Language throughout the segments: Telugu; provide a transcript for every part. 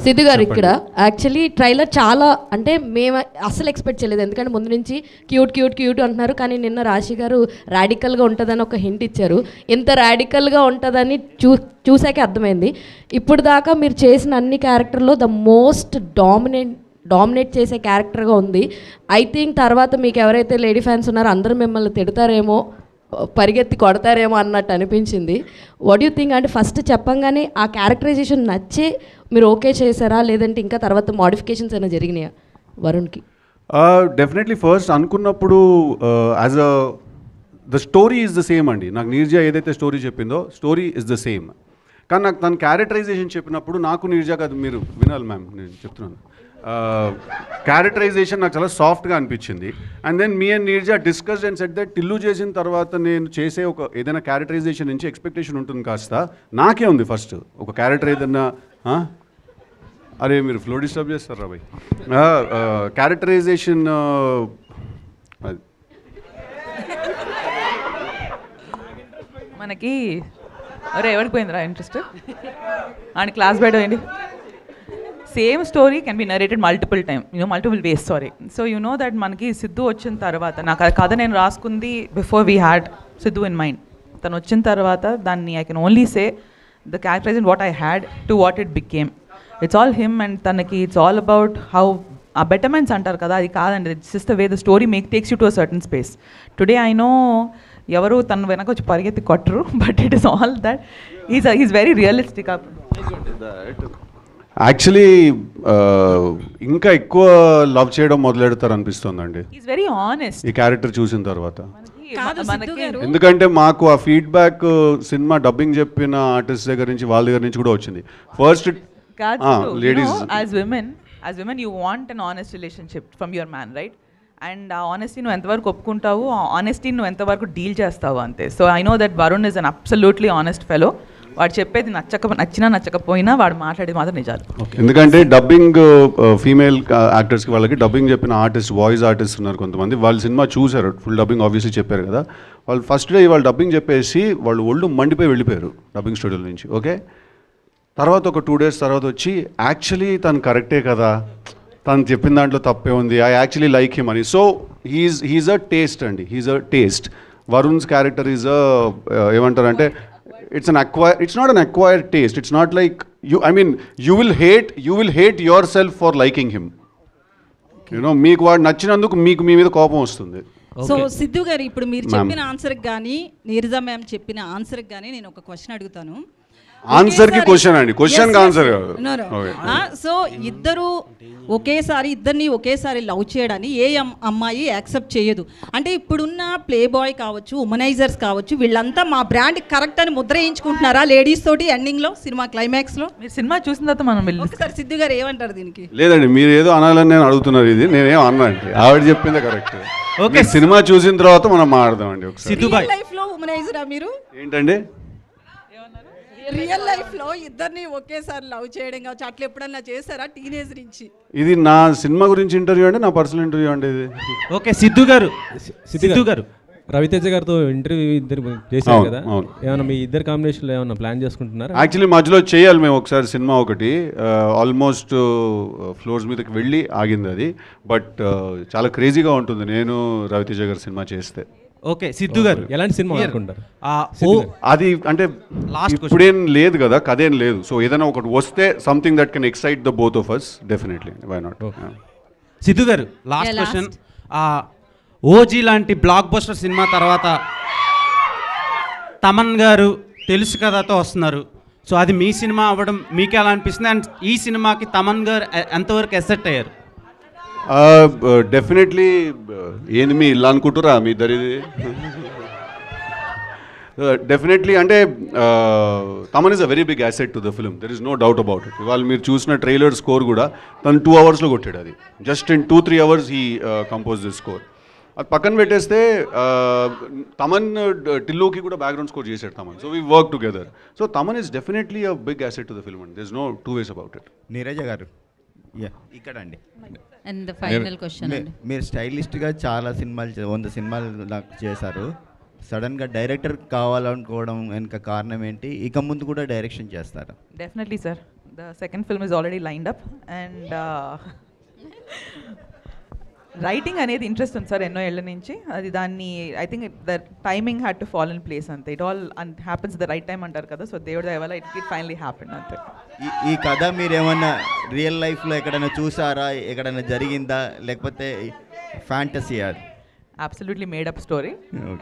సిద్ధు గారు ఇక్కడ యాక్చువల్లీ ట్రైలర్ చాలా అంటే మేము అసలు ఎక్స్పెక్ట్ చేయలేదు, ఎందుకంటే ముందు నుంచి క్యూట్ క్యూట్ క్యూట్ అంటున్నారు, కానీ నిన్న రాశి గారు రాడికల్గా ఉంటుందని ఒక హింట్ ఇచ్చారు. ఇంత రాడికల్గా ఉంటుందని చూసాకే అర్థమైంది. ఇప్పుడు దాకా మీరు చేసిన అన్ని క్యారెక్టర్లో ద మోస్ట్ డామినేట్ చేసే క్యారెక్టర్గా ఉంది. ఐ థింక్ తర్వాత మీకు ఎవరైతే లేడీ ఫ్యాన్స్ ఉన్నారో అందరూ మిమ్మల్ని తిడతారేమో, పరిగెత్తి కొడతారేమో అన్నట్టు అనిపించింది. What you think? అంటే ఫస్ట్ చెప్పంగానే ఆ క్యారెక్టరైజేషన్ నచ్చే మీరు ఓకే చేశారా, లేదంటే ఇంకా తర్వాత మోడిఫికేషన్స్ అయినా జరిగినాయా వరుణ్కి? డెఫినెట్లీ ఫస్ట్ అనుకున్నప్పుడు as the story is the same అండి. నాకు నీర్జా ఏదైతే స్టోరీ చెప్పిందో స్టోరీ ఇస్ ద సేమ్, కానీ నాకు తన క్యారెక్టరైజేషన్ చెప్పినప్పుడు నాకు నీర్జా కాదు, మీరు వినాలి మ్యామ్, నేను చెప్తున్నాను. క్యారెక్టరైజేషన్ నాకు చాలా సాఫ్ట్గా అనిపించింది. And then me and Neerja discussed and set that Tillu చేసిన తర్వాత నేను చేసే ఒక ఏదైనా క్యారెక్టరైజేషన్ నుంచి ఎక్స్పెక్టేషన్ ఉంటుంది కాస్త నాకే ఉంది. ఫస్ట్ ఒక క్యారెక్టర్ ఏదన్నా అరే మీరు ఫ్లో డిస్టర్బ్ చేస్తారా భయ్, క్యారెక్టరైజేషన్ మనకి అరే ఎవరికి పోయిందిరా ఇంట్రెస్ట్ అండ్ క్లాస్ బయట పోయింది. Same story can be narrated multiple time, multiple ways. Sorry. So that మనకి సిద్ధు వచ్చిన తర్వాత నాకు కథ నేను రాసుకుంది before we had Siddhu in mind. తను వచ్చిన తర్వాత దాన్ని I can only say the characterization what I had to what it became. It's all him and తనకి it's all about how uh betterments అంటారు కదా, అది కాదండి. It's just the way the story takes you to a certain space. Today I know ఎవరు తన వెనక వచ్చి పరిగెత్తి కొట్టరు, but it is all that is very realistic. Actually ఇంకా ఎక్కువ లవ్ చేయడం మొదలెడతారు అనిపిస్తుందండి ఈజ్ వెరీ ఆనెస్ట్ ఈ క్యారెక్టర్ చూసిన తర్వాత. మనకి ఎందుకంటే మాకు ఆ ఫీడ్బ్యాక్ సినిమా డబ్బింగ్ చెప్పిన ఆర్టిస్ట్ దగ్గర నుంచి వాళ్ళ దగ్గర నుంచి కూడా వచ్చింది. First ladies as women you want an honest relationship from your man, right? And uh honesty నువ్వు ఎంతవరకు ఒప్పుకుంటావు, ఆ ఆనెస్టీ నువ్వు ఎంతవరకు డీల్ చేస్తావు అంతే. So I know that Varun is an absolutely honest fellow. వాడు చెప్పేది నచ్చినా నచ్చకపోయినా వాడు మాట్లాడేది మాత్రం నిజాలు. ఎందుకంటే డబ్బింగ్ ఫీమేల్ యాక్టర్స్కి వాళ్ళకి డబ్బింగ్ చెప్పిన ఆర్టిస్ట్, వాయిస్ ఆర్టిస్ట్ ఉన్నారు కొంతమంది, వాళ్ళు సినిమా చూశారు, ఫుల్ డబ్బింగ్ ఆబ్వియస్లీ చెప్పారు కదా. వాళ్ళు ఫస్ట్ డే వాళ్ళు డబ్బింగ్ చెప్పేసి వాళ్ళు ఒళ్ళు మండిపోయి వెళ్ళిపోయారు డబ్బింగ్ స్టూడియోల నుంచి. ఓకే, తర్వాత ఒక 2 days తర్వాత వచ్చి యాక్చువల్లీ తను కరెక్టే కదా, తను చెప్పిన దాంట్లో తప్పే ఉంది, ఐ యాక్చువల్లీ లైక్ హిమ్ అని. సో హీఈస్ అ టేస్ట్ అండి, he's a taste. Varun's character is ఏమంటారంటే it's not an acquired taste. It's not like you will hate yourself for liking him. మీకు వాడు నచ్చినందుకు మీకు మీ మీద కోపం వస్తుంది. సో సిద్ధు గారు ఇప్పుడు మీరు చెప్పిన ఆన్సర్కి కానీ నీరజా మ్యామ్ చెప్పిన ఆన్సర్కి కానీ నేను ఒక క్వశ్చన్ అడుగుతాను. ఆన్సర్ కి క్వశ్చన్ అండి, క్వశ్చన్ కి ఆన్సర్ కాదు. సో ఇద్దరిని ఒకేసారి లవ్ చేయడాన్ని ఏ అమ్మాయి యాక్సెప్ట్ చేయదు. అంటే ఇప్పుడున్న ప్లే బాయ్ కావచ్చు, ఉమనైజర్స్ కావచ్చు, వీళ్ళంతా మా బ్రాండ్ కరెక్ట్ అని ముద్ర వేయించుకుంటున్నారా లేడీస్ తోటి ఎండింగ్ లో, సినిమా క్లైమాక్స్ లో? మీరు సినిమా చూసిన తర్వాత మనం ఒకసారి సిద్ధు గారు ఏమంటారు దీనికి? లేదండి, మీరు ఏదో అనాలని నేను అడుగుతున్నారు, ఇది నేనేం అన్నా అండి, ఆవిడ చెప్పిందే కరెక్ట్. ఓకే, సినిమా చూసిన తర్వాత మనం మాట్లాడదాం అండి. ఒకసారి లైఫ్ లో ఉమనైజరా మీరు? ఏంటండి రియల్ లైఫ్ లో ఇద్దరిని ఒకేసారి లవ్ చేయడం కావచ్చు, అట్లా ఎప్పుడన్నా చేశారా టీనేజ్ నుంచి? ఇది నా సినిమా గురించి ఇంటర్వ్యూ అండి, నా పర్సనల్ ఇంటర్వ్యూ అండి ఇది. ఓకే, సిద్ధు గారు రవితేజ గారితో ఇంటర్వ్యూ ఇద్దరు చేశారు కదా, ఏమన్నా మీ ఇద్దరు కాంబినేషన్లో ఏమన్నా ప్లాన్ చేసుకుంటున్నారా? యాక్చువల్లీ మధ్యలో చేయాలి మేము ఒకసారి సినిమా ఒకటి, ఆల్మోస్ట్ ఫ్లోర్స్ మీదకి వెళ్ళి ఆగింది అది. బట్ చాలా క్రేజీగా ఉంటుంది నేను రవితేజ గారి సినిమా చేస్తే. ఓకే, సిద్ధు గారు ఎలాంటి సినిమా అనుకుంటారు? అది అంటే ఇప్పుడేం లేదు కదా, కథేం లేదు. సో ఏదైనా ఒకటి వస్తే something that can excite the both of us, definitely, why not. Siddhu గారు లాస్ట్ క్వశ్చన్, ఓజీ లాంటి బ్లాక్ బస్టర్ సినిమా తర్వాత తమన్ గారు తెలుసు కథతో వస్తున్నారు. సో అది మీ సినిమా అవ్వడం మీకు ఎలా అనిపిస్తుంది? అండ్ ఈ సినిమాకి తమన్ గారు ఎంతవరకు ఎసెట్ అయ్యారు? డెఫినెట్లీ. ఏంది మీ ఇల్లు అనుకుంటురా మీ ఇద్దరిది? డెఫినెట్లీ. అంటే Thaman is a very big asset to the film, there is no doubt about it. ఇవాళ మీరు చూసిన ట్రైలర్ స్కోర్ కూడా తను 2 hours కొట్టాడు. అది just in 2-3 hours he compose this score. అది పక్కన పెట్టేస్తే తమన్ టిల్లుకి కూడా బ్యాక్గ్రౌండ్ స్కోర్ చేశాడు Thaman. So we work together. So Thaman is definitely a big asset to the film and there is no 2 ways about it. Neeraja గారు ఇక్కడ అండి, అండ్ ఫైనల్ క్వశ్చన్ అండి. మీరు స్టైలిస్ట్గా చాలా సినిమాలు 100 సినిమాలు నాకు చేశారు. సడన్గా డైరెక్టర్ కావాలనుకోవడం వెనుక కారణం ఏంటి? ఇక ముందు కూడా డైరెక్షన్ చేస్తారా? Definitely sir. The second film is already lined up, and writing అనేది ఇంట్రెస్ట్ ఉంది సార్ ఎన్నో ఏళ్ళ నుంచి. అది దాన్ని I think the timing had to fall in place అంతే. It all happens the right time అంటారు కదా, సో దేవుడి దయ వల్ల ఇట్ ఫైనలీ హ్యాపెన్ అంతే. ఈ కథ మీరు ఏమన్నా రియల్ లైఫ్లో ఎక్కడైనా చూసారా, ఎక్కడైనా జరిగిందా, లేకపోతే ఫ్యాంటసీ? అది absolutely made up story.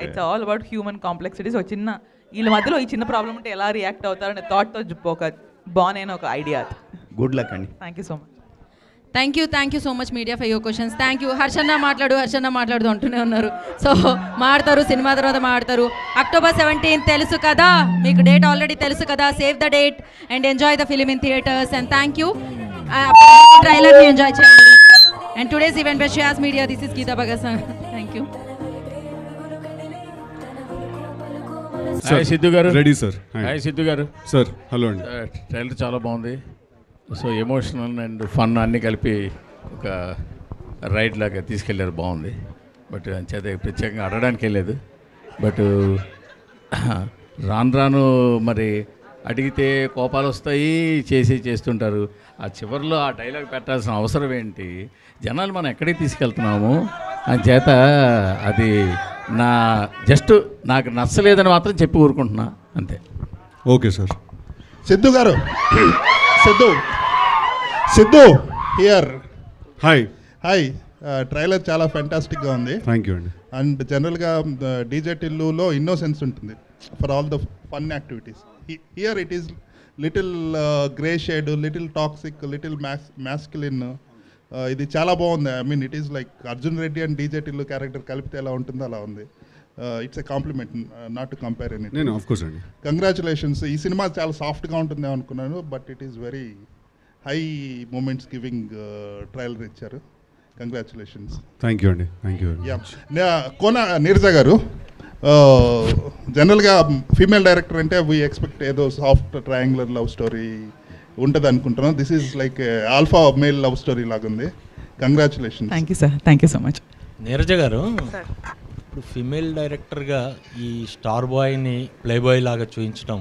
It's all about human complexities. ఒక చిన్న వీళ్ళ మధ్యలో ఈ చిన్న ప్రాబ్లం ఉంటే ఎలా రియాక్ట్ అవుతారనే థాట్తో ఒక బాగునైన ఒక ఐడియా అది. గుడ్ లక్ అండి. Thank you so much. Thank you so much media for your questions. Thank you. హర్షన్న మాట్లాడు అంటూనే ఉన్నారు. సో మాడతారు, సినిమా తర్వాత మాడతారు. October 17 తెలుసు కదా మీకు, డేట్ ఆల్రెడీ తెలుసు కదా. Save the date and enjoy the film in theatres. And thank you. ట్రైలర్ని ఎంజాయ్ చేయండి. And today's event by Shreyas media. This is Geetha Bhagat. Thank you. Hi Siddhu garu. Ready sir. Hi Siddhu garu. Sir hello అండి. ట్రైలర్ చాలా బాగుంది. సో ఎమోషనల్ అండ్ ఫన్ అన్నీ కలిపి ఒక రైడ్ లాగా తీసుకెళ్ళారు, బాగుంది. బట్ అంచేత ప్రత్యేకంగా అడగడానికి వెళ్ళలేదు. బట్ రాను మరి అడిగితే కోపాలు వస్తాయి, చేస్తుంటారు. ఆ చివరిలో ఆ డైలాగ్ పెట్టాల్సిన అవసరం ఏంటి? జనాలు మనం ఎక్కడికి తీసుకెళ్తున్నాము అంచేత అది నాకు నచ్చలేదని మాత్రం చెప్పి ఊరుకుంటున్నా అంతే. Okay sir. సిద్ధు గారు. సిద్ధు హియర్. హాయ్. ట్రైలర్ చాలా ఫెంటాస్టిక్గా ఉంది. థ్యాంక్ యూ అండి. అండ్ జనరల్గా డీజే టిల్లులో ఇన్నోసెన్స్ ఉంటుంది for all the fun activities. Here it is little grey shade, little toxic, little masculine. ఇది చాలా బాగుంది. I mean it is like Arjun Reddy and DJ Tillu character కలిపితే ఎలా ఉంటుందో అలా ఉంది. It's a compliment, not to compare any. నేను ఆఫ్ కోర్స్ అండి. కంగ్రాచులేషన్స్. ఈ సినిమా చాలా సాఫ్ట్గా ఉంటుంది అనుకున్నాను, but it is very high moments giving trailer ఇచ్చారు. కంగ్రాచులేషన్స్. థ్యాంక్ యూ అండి. Thank you. కోన నీరజ గారు, జనరల్గా ఫీమేల్ డైరెక్టర్ అంటే వీ ఎక్స్పెక్ట్ ఏదో సాఫ్ట్ ట్రయాంగులర్ లవ్ స్టోరీ ఉంటుంది అనుకుంటున్నాను. This is like alpha male love story లాగుంది. Congratulations. Thank you sir. Thank you so much. Neeraja garu, ఇప్పుడు ఫీమేల్ డైరెక్టర్గా ఈ స్టార్ బాయ్ని ప్లే బాయ్ లాగా చూపించడం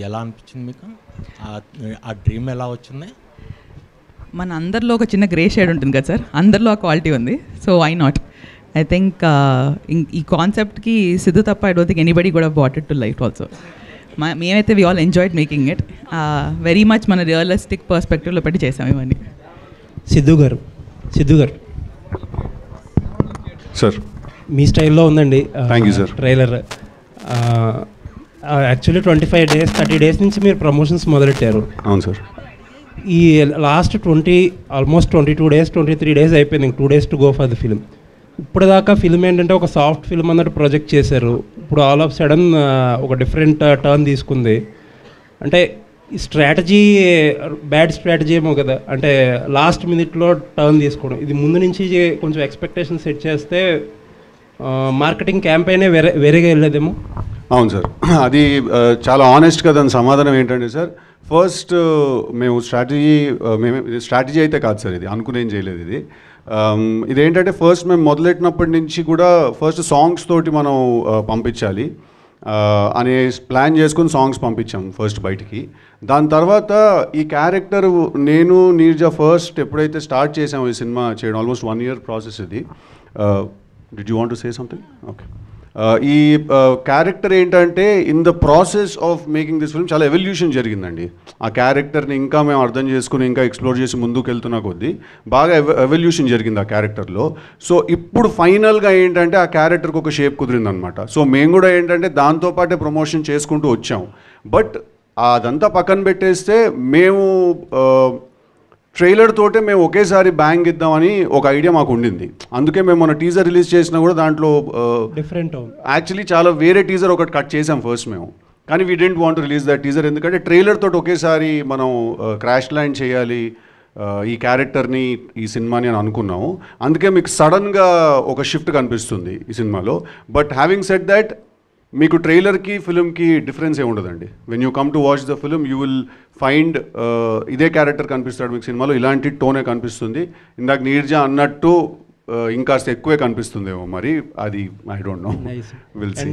ఎలా అనిపించింది మీకు? ఆ డ్రీమ్ ఎలా వచ్చింది? మన అందరిలో ఒక చిన్న గ్రే షేడ్ ఉంటుంది కదా సార్, అందరిలో ఆ క్వాలిటీ ఉంది. So why not? I think ఈ కాన్సెప్ట్కి సిద్ధు తప్ప ఐ డోంట్ థింక్ ఎనీబడి కూడా bought it to life also. మేమైతే we all enjoyed making it very much. మన రియలిస్టిక్ పర్స్పెక్టివ్లో పెట్టి చేసాం ఇవన్నీ. సిద్ధు గారు సార్, మీ స్టైల్లో ఉందండి. Thank you sir. Trailer actually 25 days 30 days నుంచి మీరు ప్రమోషన్స్ మొదలెట్టారు. అవును సార్. ఈ లాస్ట్ ఆల్మోస్ట్ 22 days 23 days అయిపోయింది. 2 days to go for the film. ఇప్పటిదాకా ఫిల్మ్ ఏంటంటే ఒక సాఫ్ట్ ఫిల్మ్ అన్నట్టు ప్రొజెక్ట్ చేశారు. ఇప్పుడు ఆల్ ఆఫ్ సడన్ ఒక డిఫరెంట్ టర్న్ తీసుకుంది. అంటే ఈ స్ట్రాటజీ బ్యాడ్ స్ట్రాటజీ ఏమో కదా, అంటే లాస్ట్ మినిట్లో టర్న్ తీసుకోవడం. ఇది ముందు నుంచి కొంచెం ఎక్స్పెక్టేషన్ సెట్ చేస్తే మార్కెటింగ్ క్యాంపెయినే వేరేగా వెళ్ళేదేమో. అవును సార్, అది చాలా ఆనెస్ట్గా దాని సమాధానం ఏంటంటే సార్, ఫస్ట్ మేము స్ట్రాటజీ అయితే కాదు సార్, ఇది అనుకునేం చేయలేదు. ఇదేంటంటే ఫస్ట్ మేము మొదలెట్టినప్పటి నుంచి కూడా ఫస్ట్ సాంగ్స్ తోటి మనం పంపించాలి అనే ప్లాన్ చేసుకుని సాంగ్స్ పంపించాం ఫస్ట్ బయటికి. దాని తర్వాత ఈ క్యారెక్టర్ నేను నీర్జా ఫస్ట్ ఎప్పుడైతే స్టార్ట్ చేసాము ఈ సినిమా చేయడం, ఆల్మోస్ట్ 1 year ప్రాసెస్ ఇది. Did you want to say something? Okay. ఈ క్యారెక్టర్ ఏంటంటే in the process of making this film చాలా ఎవల్యూషన్ జరిగిందండి. ఆ క్యారెక్టర్ని ఇంకా మేము అర్థం చేసుకుని ఇంకా ఎక్స్ప్లోర్ చేసి ముందుకు వెళ్తున్న కొద్దీ బాగా ఎవల్యూషన్ జరిగింది ఆ క్యారెక్టర్లో. సో ఇప్పుడు ఫైనల్గా ఏంటంటే ఆ క్యారెక్టర్కి ఒక షేప్ కుదిరిందనమాట. సో మేము కూడా ఏంటంటే దాంతోపాటే ప్రమోషన్ చేసుకుంటూ వచ్చాం. బట్ అదంతా పక్కన పెట్టేస్తే మేము ట్రైలర్ తోటే మేము ఒకేసారి బ్యాంగ్ ఇద్దామని ఒక ఐడియా మాకు ఉండింది. అందుకే మేము మన టీజర్ రిలీజ్ చేసినా కూడా దాంట్లో డిఫరెంట్ యాక్చువల్లీ చాలా వేరే టీజర్ ఒకటి కట్ చేసాం ఫస్ట్ మేము. కానీ we didn't want release that teaser, ఎందుకంటే ట్రైలర్ తోటి ఒకేసారి మనం క్రాష్ ల్యాండ్ చేయాలి ఈ క్యారెక్టర్ని ఈ సినిమాని అని అనుకున్నాము. అందుకే మీకు సడన్గా ఒక షిఫ్ట్ కనిపిస్తుంది ఈ సినిమాలో. బట్ హ్యావింగ్ సెడ్ దట్, మీకు ట్రైలర్కి ఫిల్మ్కి డిఫరెన్స్ ఏమి ఉండదండి. When you come to watch the film you will find ఇదే క్యారెక్టర్ కనిపిస్తాడు మీకు సినిమాలో, ఇలాంటి టోనే కనిపిస్తుంది. ఇందాక నీర్జా అన్నట్టు ఇంకాస్త ఎక్కువే కనిపిస్తుందేమో, మరి అది I don't know, will see.